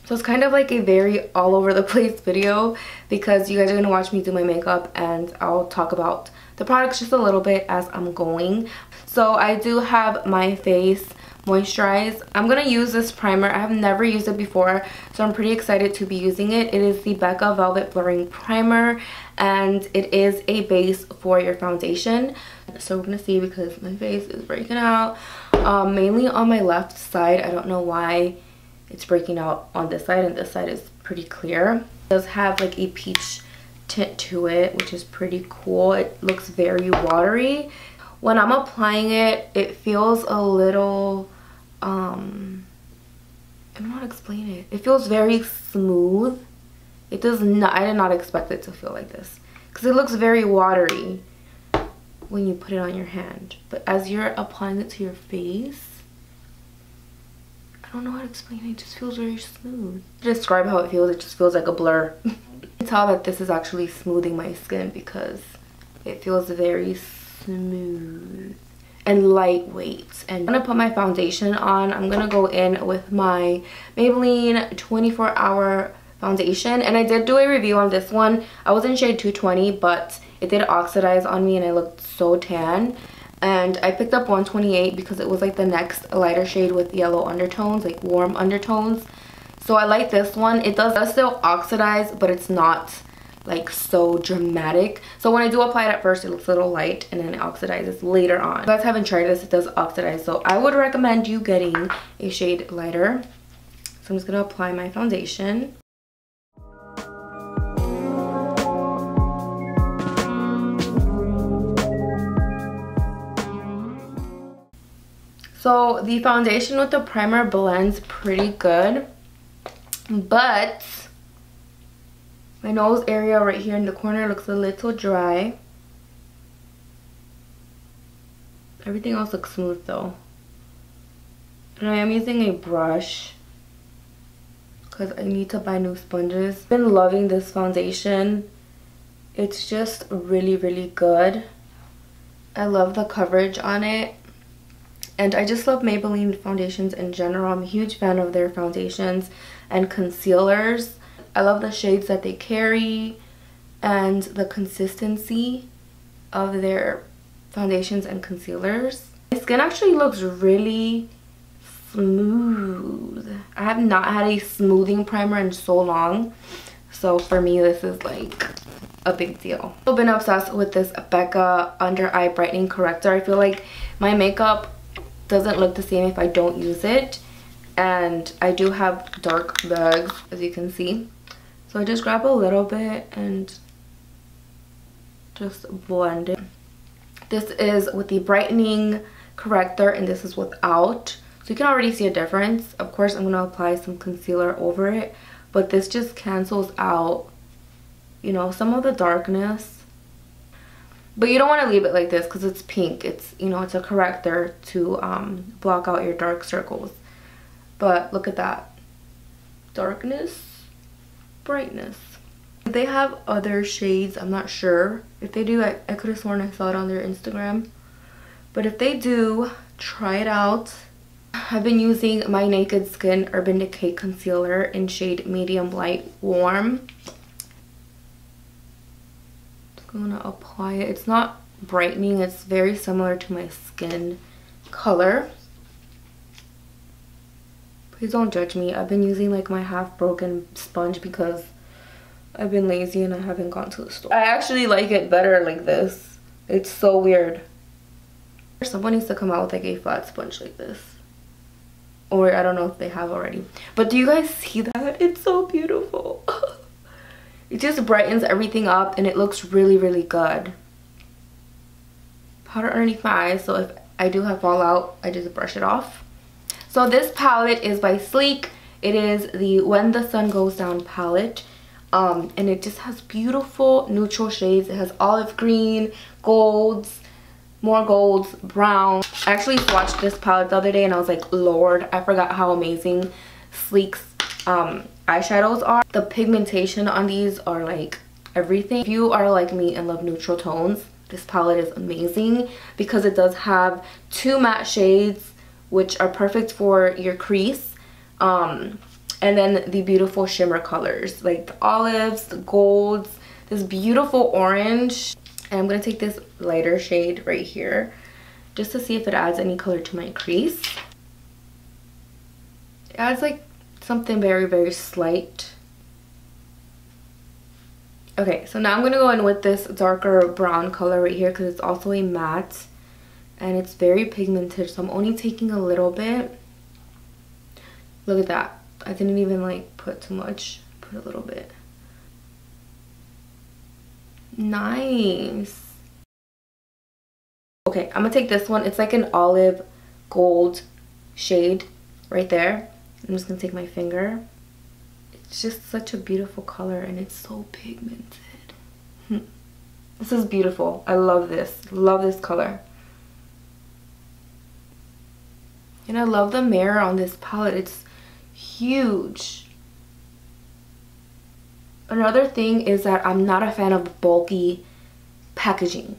So it's kind of like a very all over the place video because you guys are going to watch me do my makeup and I'll talk about the products just a little bit as I'm going. So I do have my face moisturized. I'm going to use this primer. I have never used it before, so I'm pretty excited to be using it. It is the BECCA Velvet Blurring Primer and it is a base for your foundation. So we're going to see because my face is breaking out. Mainly on my left side. I don't know why it's breaking out on this side, and this side is pretty clear. It does have like a peach tint to it, which is pretty cool. It looks very watery. When I'm applying it, it feels a little I don't know how to explain it. It feels very smooth. It does not, I did not expect it to feel like this because it looks very watery when you put it on your hand, but as you're applying it to your face, I don't know how to explain it. It just feels very smooth. To describe how it just feels like a blur. You can tell that this is actually smoothing my skin because it feels very smooth and lightweight. And I'm gonna put my foundation on. I'm gonna go in with my Maybelline 24-hour foundation, and I did do a review on this one. I was in shade 220, but it did oxidize on me and I looked so tan. And I picked up 128 because it was like the next lighter shade with yellow undertones, like warm undertones. So I like this one. It does still oxidize, but it's not like so dramatic. So when I do apply it at first, it looks a little light and then it oxidizes later on. If you guys haven't tried this, it does oxidize. So I would recommend you getting a shade lighter. So I'm just gonna apply my foundation. So the foundation with the primer blends pretty good, but my nose area right here in the corner looks a little dry. Everything else looks smooth though. And I am using a brush because I need to buy new sponges. I've been loving this foundation. It's just really, really good. I love the coverage on it. And I just love Maybelline foundations in general. I'm a huge fan of their foundations and concealers. I love the shades that they carry and the consistency of their foundations and concealers. My skin actually looks really smooth. I have not had a smoothing primer in so long. So for me, this is like a big deal. I've been obsessed with this BECCA Under Eye Brightening Corrector. I feel like my makeup doesn't look the same if I don't use it, and I do have dark bags as you can see, so I just grab a little bit and just blend it. This is with the brightening corrector and this is without, so you can already see a difference. Of course I'm going to apply some concealer over it, but this just cancels out, you know, some of the darkness. But you don't want to leave it like this because it's pink. It's, you know, it's a corrector to block out your dark circles. But look at that. Darkness, brightness. They have other shades. I'm not sure. If they do, I could have sworn I saw it on their Instagram. But if they do, try it out. I've been using my Naked Skin Urban Decay Concealer in shade Medium Light Warm. I'm gonna apply it. It's not brightening, it's very similar to my skin color. Please don't judge me. I've been using like my half broken sponge because I've been lazy and I haven't gone to the store. I actually like it better like this. It's so weird. Someone needs to come out with like a flat sponge like this, or I don't know if they have already. But do you guys see that? It's so beautiful. It just brightens everything up and it looks really, really good. Powder underneath my eyes, so if I do have fallout, I just brush it off. So this palette is by Sleek. It is the When the Sun Goes Down palette. And it just has beautiful neutral shades. It has olive green, golds, more golds, brown. I actually swatched this palette the other day and I was like, Lord, I forgot how amazing Sleek's eyeshadows are. The pigmentation on these are like everything. If you are like me and love neutral tones, this palette is amazing because it does have 2 matte shades which are perfect for your crease, and And then the beautiful shimmer colors, like the olives, the golds, this beautiful orange. And I'm going to take this lighter shade right here just to see if it adds any color to my crease. It adds like something very, very slight. Okay, so now I'm going to go in with this darker brown color right here because it's also a matte. And it's very pigmented, so I'm only taking a little bit. Look at that. I didn't even like put too much. Put a little bit. Nice. Okay, I'm gonna take this one. It's like an olive gold shade right there. I'm just gonna take my finger. It's just such a beautiful color and it's so pigmented. This is beautiful. I love this. Love this color. And I love the mirror on this palette. It's huge. Another thing is that I'm not a fan of bulky packaging.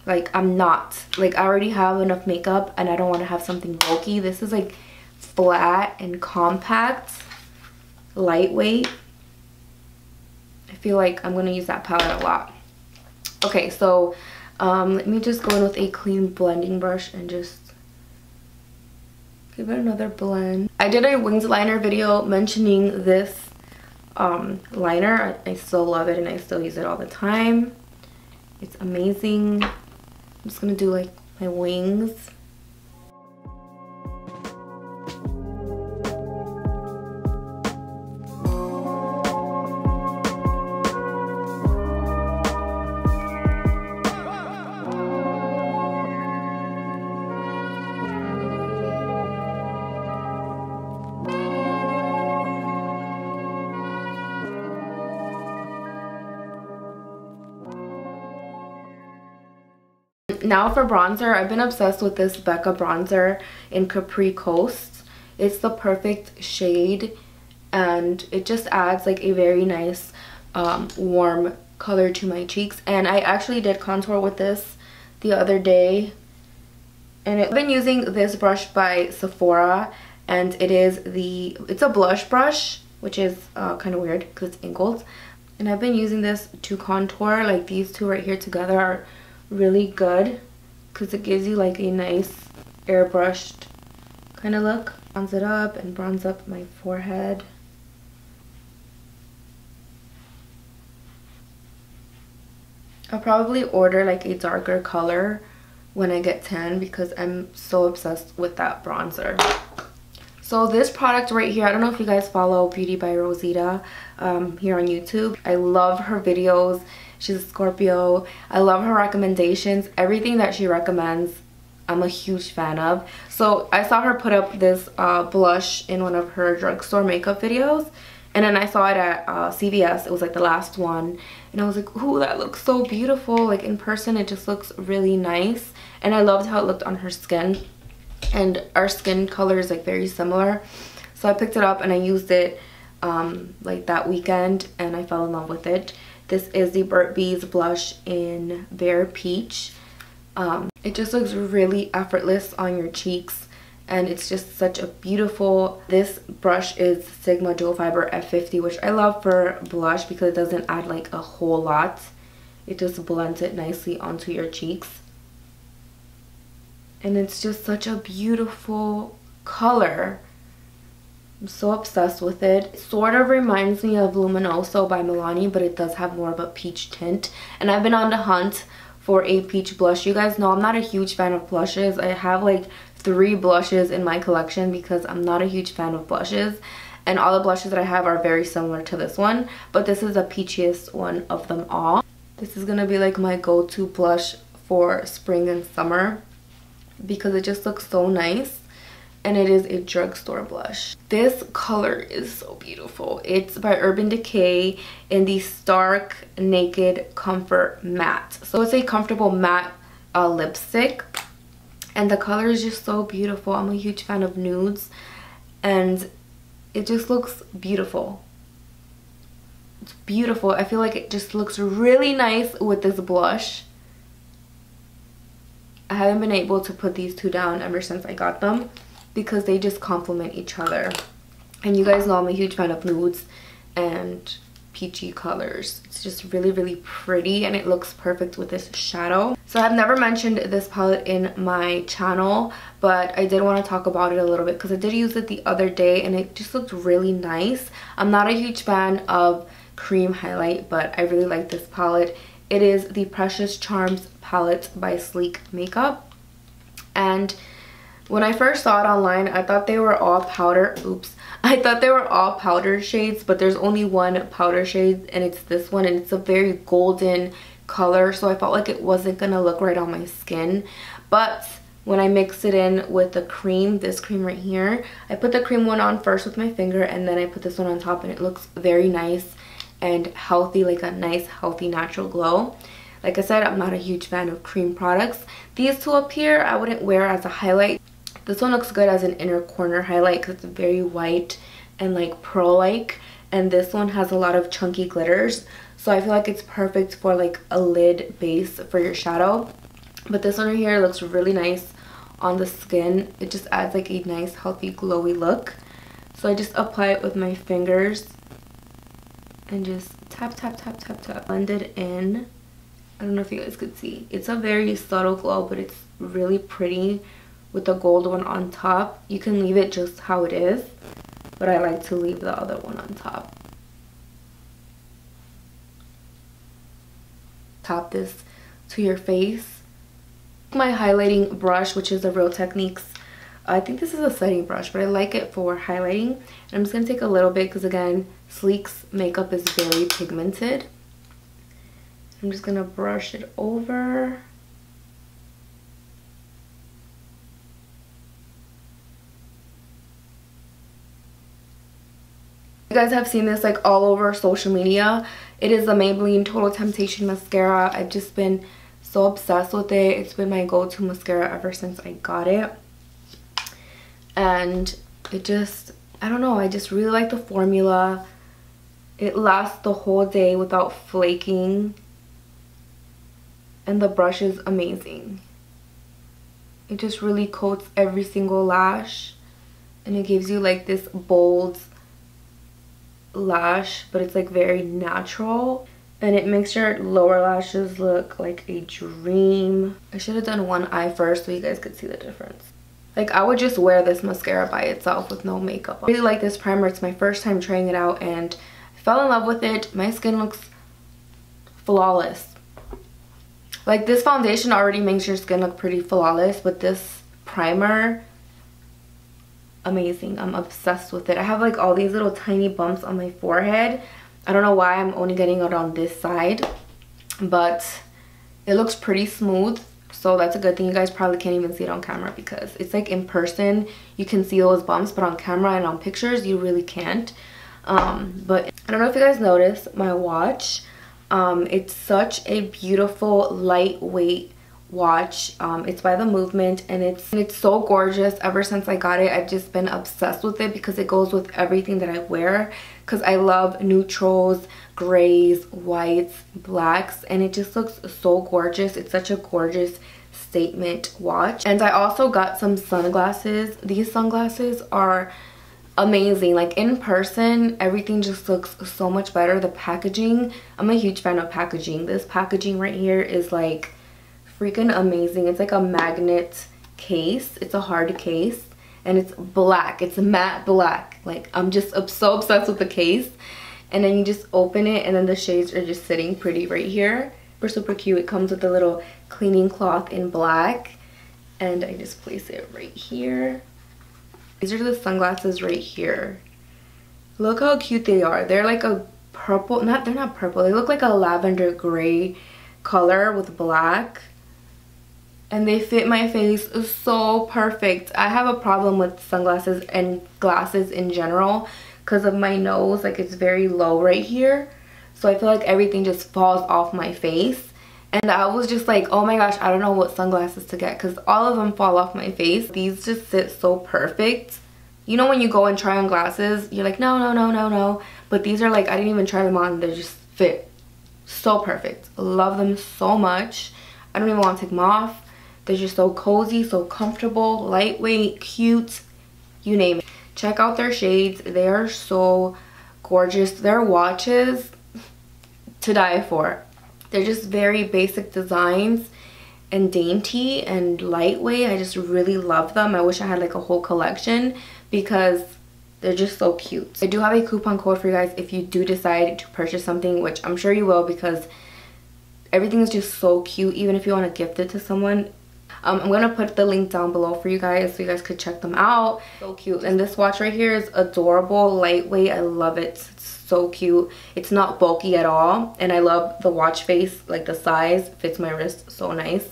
Like, I'm not. Like, I already have enough makeup and I don't want to have something bulky. This is like flat and compact, lightweight. I feel like I'm going to use that palette a lot. Okay, so let me just go in with a clean blending brush and just give it another blend. I did a winged liner video mentioning this liner. I still love it and I still use it all the time. It's amazing. I'm just gonna do like my wings. Now for bronzer, I've been obsessed with this BECCA bronzer in Capri Coast. It's the perfect shade and it just adds like a very nice warm color to my cheeks. And I actually did contour with this the other day. And I've been using this brush by Sephora, and it's a blush brush, which is kind of weird because it's angled. And I've been using this to contour. Like, these two right here together are really good because it gives you like a nice airbrushed kind of look. Bronze it up and bronze up my forehead. I'll probably order like a darker color when I get tan because I'm so obsessed with that bronzer. So this product right here, I don't know if you guys follow Beauty by Rosita here on YouTube. I love her videos. She's a Scorpio. I love her recommendations. Everything that she recommends, I'm a huge fan of. So I saw her put up this blush in one of her drugstore makeup videos. And then I saw it at CVS. It was like the last one. And I was like, ooh, that looks so beautiful. Like, in person, it just looks really nice. And I loved how it looked on her skin. And our skin color is like very similar. So I picked it up and I used it like that weekend. And I fell in love with it. This is the Burt Bees blush in Bare Peach. It just looks really effortless on your cheeks. And it's just such a beautiful, this brush is Sigma Dual Fiber F50, which I love for blush because it doesn't add like a whole lot. It just blends it nicely onto your cheeks. And it's just such a beautiful color. I'm so obsessed with it. It sort of reminds me of Luminoso by Milani, but it does have more of a peach tint. And I've been on the hunt for a peach blush. You guys know I'm not a huge fan of blushes. I have like 3 blushes in my collection because I'm not a huge fan of blushes. And all the blushes that I have are very similar to this one. But this is the peachiest one of them all. This is going to be like my go-to blush for spring and summer because it just looks so nice. And it is a drugstore blush. This color is so beautiful. It's by Urban Decay in the Stark Naked Comfort Matte. So it's a comfortable matte lipstick. And the color is just so beautiful. I'm a huge fan of nudes. And it just looks beautiful. It's beautiful. I feel like it just looks really nice with this blush. I haven't been able to put these two down ever since I got them, because they just complement each other. And you guys know I'm a huge fan of nudes and peachy colors. It's just really, really pretty, and it looks perfect with this shadow. So I've never mentioned this palette in my channel, but I did want to talk about it a little bit because I did use it the other day and it just looked really nice. I'm not a huge fan of cream highlight, but I really like this palette. It is the Precious Charms palette by Sleek Makeup. And when I first saw it online, I thought they were all powder. Oops. I thought they were all powder shades, but there's only one powder shade, and it's this one, and it's a very golden color, so I felt like it wasn't gonna look right on my skin. But when I mixed it in with the cream, this cream right here, I put the cream one on first with my finger, and then I put this one on top, and it looks very nice and healthy, like a nice healthy natural glow. Like I said, I'm not a huge fan of cream products. These two up here I wouldn't wear as a highlight. This one looks good as an inner corner highlight because it's very white and like pearl-like, and this one has a lot of chunky glitters, so I feel like it's perfect for like a lid base for your shadow. But this one right here looks really nice on the skin. It just adds like a nice healthy glowy look. So I just apply it with my fingers and just tap tap tap tap tap, blend it in. I don't know if you guys could see, it's a very subtle glow, but it's really pretty with the gold one on top. You can leave it just how it is, but I like to leave the other one on top. Tap this to your face. My highlighting brush, which is a Real Techniques, I think this is a setting brush, but I like it for highlighting. And I'm just gonna take a little bit because again, Sleek's makeup is very pigmented. I'm just gonna brush it over. You guys have seen this like all over social media. It is the Maybelline Total Temptation mascara. I've just been so obsessed with it. It's been my go-to mascara ever since I got it. And it just, I don't know, I just really like the formula. It lasts the whole day without flaking. And the brush is amazing. It just really coats every single lash. And it gives you like this bold lash, but it's like very natural, and it makes your lower lashes look like a dream. I should have done one eye first so you guys could see the difference. Like, I would just wear this mascara by itself with no makeup on. I really like this primer. It's my first time trying it out and I fell in love with it. My skin looks flawless. Like, this foundation already makes your skin look pretty flawless, but this primer, amazing. I'm obsessed with it. I have like all these little tiny bumps on my forehead. I don't know why I'm only getting it on this side, but it looks pretty smooth, so that's a good thing. You guys probably can't even see it on camera because it's like in person you can see those bumps, but on camera and on pictures you really can't. But I don't know if you guys noticed my watch. It's such a beautiful lightweight watch. It's by The Movement, and it's so gorgeous. Ever since I got it, I've just been obsessed with it because it goes with everything that I wear, because I love neutrals, grays, whites, blacks, and it just looks so gorgeous. It's such a gorgeous statement watch. And I also got some sunglasses. These sunglasses are amazing. Like, in person everything just looks so much better. The packaging, I'm a huge fan of packaging. This packaging right here is like freaking amazing. It's like a magnet case. It's a hard case and it's black. It's matte black. Like, I'm just so obsessed with the case. And then you just open it and then the shades are just sitting pretty right here. Super cute. It comes with a little cleaning cloth in black, and I just place it right here. These are the sunglasses right here. Look how cute they are. They're like a purple, they're not purple. They look like a lavender gray color with black. And they fit my face so perfect. I have a problem with sunglasses and glasses in general because of my nose. Like, it's very low right here. So I feel like everything just falls off my face. And I was just like, oh my gosh, I don't know what sunglasses to get because all of them fall off my face. These just sit so perfect. You know when you go and try on glasses, you're like, no, no, no, no, no. But these are like, I didn't even try them on. They just fit so perfect. Love them so much. I don't even want to take them off. They're just so cozy, so comfortable, lightweight, cute, you name it. check out their shades. They are so gorgeous. Their watches to die for. They're just very basic designs and dainty and lightweight. I just really love them. I wish I had like a whole collection because they're just so cute. I do have a coupon code for you guys if you do decide to purchase something, which I'm sure you will because everything is just so cute, even if you want to gift it to someone. I'm gonna put the link down below for you guys so you guys could check them out. So cute. And this watch right here is adorable, lightweight. I love it. It's so cute. It's not bulky at all, and I love the watch face, like the size fits my wrist so nice.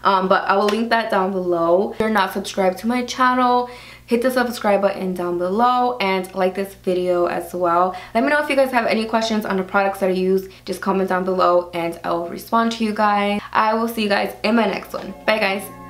But I will link that down below. If you're not subscribed to my channel, hit the subscribe button down below and like this video as well. Let me know if you guys have any questions on the products that I use. Just comment down below and I will respond to you guys. I will see you guys in my next one. Bye guys.